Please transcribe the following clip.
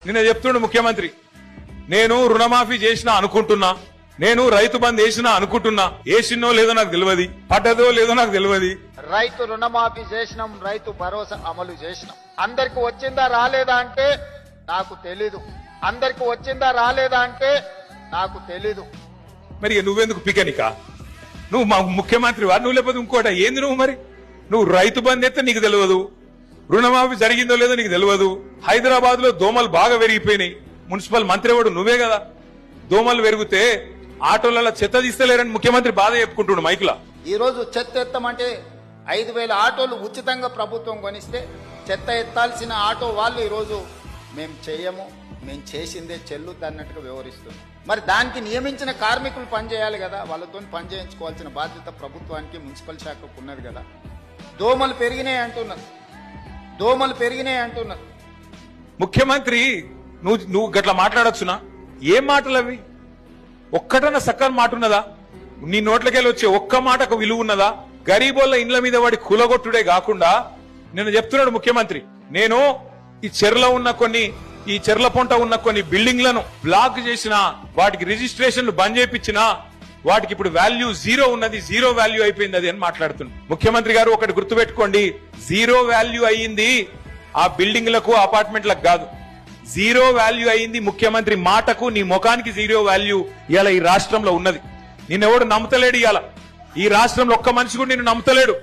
నిన్న చెప్తుండు ముఖ్యమంత్రి, నేను రుణమాఫీ చేసినా అనుకుంటున్నా, నేను రైతు బంద్ వేసినా అనుకుంటున్నా, వేసినో లేదో నాకు తెలియదు, పడ్డదో లేదో నాకు తెలియదు. రైతు రుణమాఫీ చేసినాం, రైతు భరోసా అమలు చేసినాం. అందరికి వచ్చిందా రాలేదా అంటే నాకు తెలీదు. అందరికి వచ్చిందా రాలేదా అంటే నాకు తెలీదు. మరి నువ్వెందుకు పికనికా? నువ్వు మా ముఖ్యమంత్రి వారు, నువ్వు లేకపోతే ఇంకోట ఏంది? నువ్వు మరి నువ్వు రైతు బంద్ ఎత్తే నీకు తెలియదు, రుణమాఫీ జరిగిందో లేదో నీకు తెలియదు. హైదరాబాద్ లో దోమలు బాగా పెరిగిపోయినాయి, మున్సిపల్ మంత్రి వాడు నువ్వే కదా. దోమలు పెరిగితే ఆటోలలో చెత్త తీస్తలేరని ముఖ్యమంత్రి బాధ చెప్పుకుంటుండు మైకులా. ఈ రోజు చెత్త ఎత్తమంటే 5,000 ఆటోలు ఉచితంగా ప్రభుత్వం కొనిస్తే చెత్త ఎత్తాల్సిన ఆటో వాళ్ళు ఈ రోజు మేము చేయము, మేము చేసిందే చెల్లుద్ది అన్నట్టుగా వివరిస్తుంది. మరి దానికి నియమించిన కార్మికులు పనిచేయాలి కదా, వాళ్ళతో పని చేయించుకోవాల్సిన బాధ్యత ప్రభుత్వానికి, మున్సిపల్ శాఖకు ఉన్నది కదా. దోమలు పెరిగినాయి అంటున్నారు, దోమలు పెరిగినాయి అంటున్నారు. ముఖ్యమంత్రి నువ్వు గట్లా మాట్లాడొచ్చునా? ఏం మాటలు అవి? ఒక్కటన్నా సక్కని మాట ఉన్నదా? నీ నోట్లకెళ్ళి వచ్చే ఒక్క మాటకు విలువ ఉన్నదా? గరీబోళ్ళ ఇండ్ల మీద వాడి కులగొట్టుడే కాకుండా నేను చెప్తున్నాడు ముఖ్యమంత్రి, నేను ఈ చెర్ల పొంట ఉన్న కొన్ని బిల్డింగ్లను బ్లాక్ చేసిన, వాటికి రిజిస్ట్రేషన్లు బంద్ చేయించిన, వాటికి ఇప్పుడు వాల్యూ జీరో ఉన్నది, జీరో వాల్యూ అయిపోయింది అది అని మాట్లాడుతుంది. ముఖ్యమంత్రి గారు ఒకటి గుర్తుపెట్టుకోండి, జీరో వాల్యూ అయ్యింది ఆ బిల్డింగ్లకు అపార్ట్మెంట్లకు కాదు, జీరో వాల్యూ అయ్యింది ముఖ్యమంత్రి మాటకు, నీ ముఖానికి జీరో వాల్యూ ఇవాళ ఈ రాష్ట్రంలో ఉన్నది. నిన్నెవడు నమ్ముతలేడు. ఇవాళ ఈ రాష్ట్రంలో ఒక్క మనిషి కూడా నిన్ను నమ్ముతలేడు.